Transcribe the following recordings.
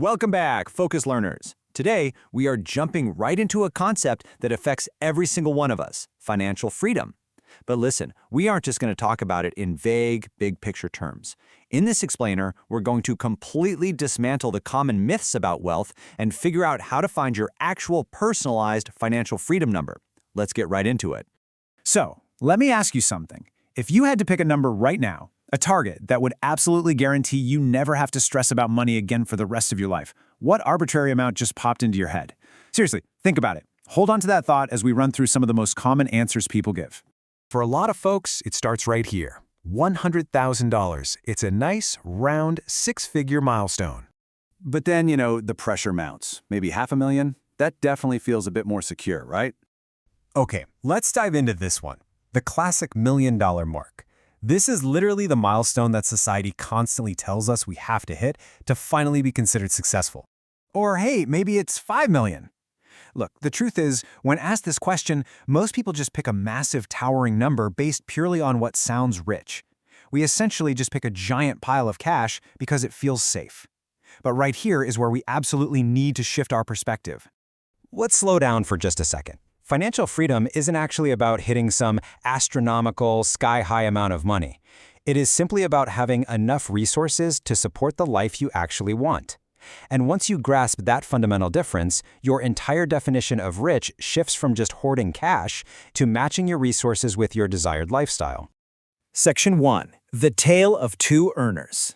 Welcome back, Focus Learners. Today, we are jumping right into a concept that affects every single one of us, financial freedom. But listen, we aren't just going to talk about it in vague, big-picture terms. In this explainer, we're going to completely dismantle the common myths about wealth and figure out how to find your actual personalized financial freedom number. Let's get right into it. So, let me ask you something. If you had to pick a number right now, a target that would absolutely guarantee you never have to stress about money again for the rest of your life, what arbitrary amount just popped into your head? Seriously, think about it. Hold on to that thought as we run through some of the most common answers people give. For a lot of folks, it starts right here. $100,000. It's a nice, round, six-figure milestone. But then, the pressure mounts. Maybe $500,000? That definitely feels a bit more secure, right? Okay, let's dive into this one. The classic $1 million mark. This is literally the milestone that society constantly tells us we have to hit to finally be considered successful. Or hey, maybe it's $5 million. Look, the truth is, when asked this question, most people just pick a massive towering number based purely on what sounds rich. We essentially just pick a giant pile of cash because it feels safe. But right here is where we absolutely need to shift our perspective. Let's slow down for just a second. Financial freedom isn't actually about hitting some astronomical, sky-high amount of money. It is simply about having enough resources to support the life you actually want. And once you grasp that fundamental difference, your entire definition of rich shifts from just hoarding cash to matching your resources with your desired lifestyle. Section 1. The Tale of Two Earners.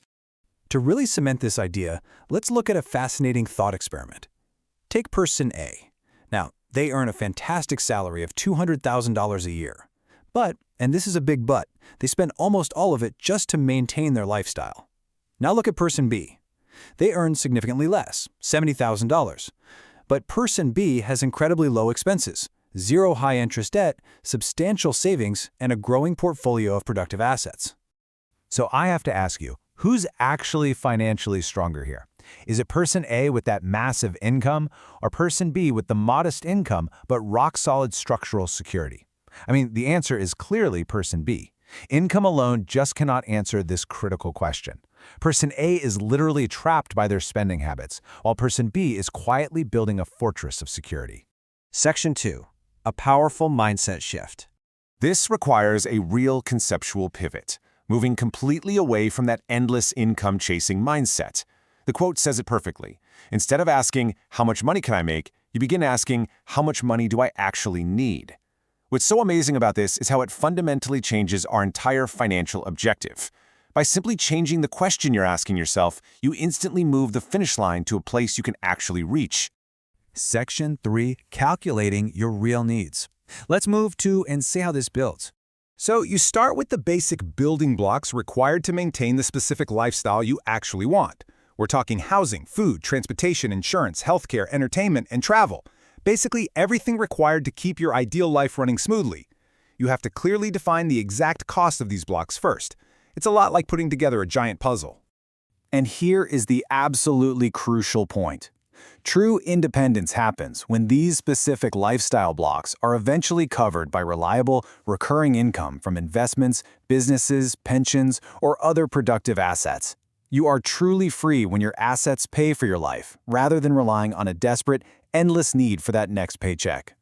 To really cement this idea, let's look at a fascinating thought experiment. Take person A. Now, they earn a fantastic salary of $200,000 a year. But, and this is a big but, they spend almost all of it just to maintain their lifestyle. Now look at person B. They earn significantly less, $70,000. But person B has incredibly low expenses, zero high-interest debt, substantial savings, and a growing portfolio of productive assets. So I have to ask you, who's actually financially stronger here? Is it person A with that massive income, or person B with the modest income but rock-solid structural security? I mean, the answer is clearly person B. Income alone just cannot answer this critical question. Person A is literally trapped by their spending habits, while person B is quietly building a fortress of security. Section 2. A powerful mindset shift. This requires a real conceptual pivot, moving completely away from that endless income-chasing mindset. The quote says it perfectly. Instead of asking, how much money can I make, you begin asking, how much money do I actually need? What's so amazing about this is how it fundamentally changes our entire financial objective. By simply changing the question you're asking yourself, you instantly move the finish line to a place you can actually reach. Section 3. Calculating your real needs. Let's move to and see how this builds. So you start with the basic building blocks required to maintain the specific lifestyle you actually want. We're talking housing, food, transportation, insurance, healthcare, entertainment, and travel. Basically everything required to keep your ideal life running smoothly. You have to clearly define the exact cost of these blocks first. It's a lot like putting together a giant puzzle. And here is the absolutely crucial point. True independence happens when these specific lifestyle blocks are eventually covered by reliable, recurring income from investments, businesses, pensions, or other productive assets. You are truly free when your assets pay for your life, rather than relying on a desperate, endless need for that next paycheck.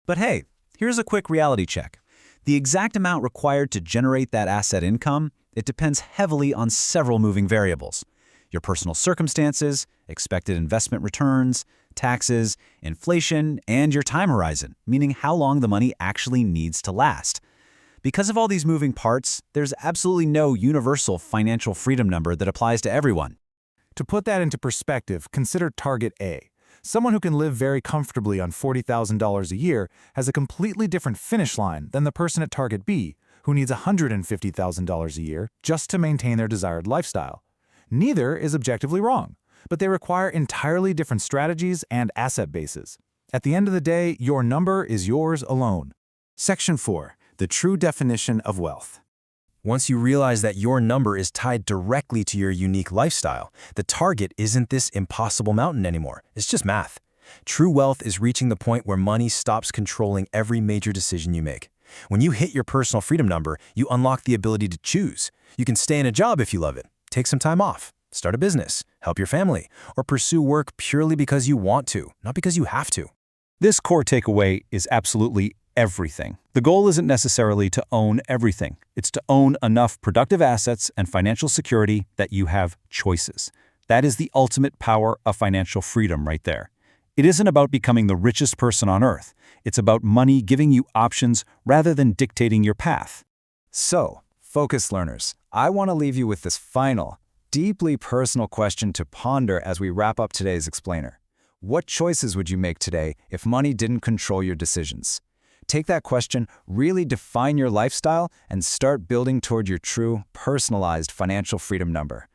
But hey, here's a quick reality check. The exact amount required to generate that asset income, it depends heavily on several moving variables. Your personal circumstances, expected investment returns, taxes, inflation, and your time horizon, meaning how long the money actually needs to last. Because of all these moving parts, there's absolutely no universal financial freedom number that applies to everyone. To put that into perspective, consider target A. Someone who can live very comfortably on $40,000 a year has a completely different finish line than the person at target B, who needs $150,000 a year just to maintain their desired lifestyle. Neither is objectively wrong, but they require entirely different strategies and asset bases. At the end of the day, your number is yours alone. Section 4. The true definition of wealth. Once you realize that your number is tied directly to your unique lifestyle, the target isn't this impossible mountain anymore. It's just math. True wealth is reaching the point where money stops controlling every major decision you make. When you hit your personal freedom number, you unlock the ability to choose. You can stay in a job if you love it, take some time off, start a business, help your family, or pursue work purely because you want to, not because you have to. This core takeaway is absolutely everything. The goal isn't necessarily to own everything. It's to own enough productive assets and financial security that you have choices. That is the ultimate power of financial freedom right there. It isn't about becoming the richest person on earth. It's about money giving you options rather than dictating your path. So, focused learners, I want to leave you with this final, deeply personal question to ponder as we wrap up today's explainer. What choices would you make today if money didn't control your decisions? Take that question, really define your lifestyle, and start building toward your true, personalized financial freedom number.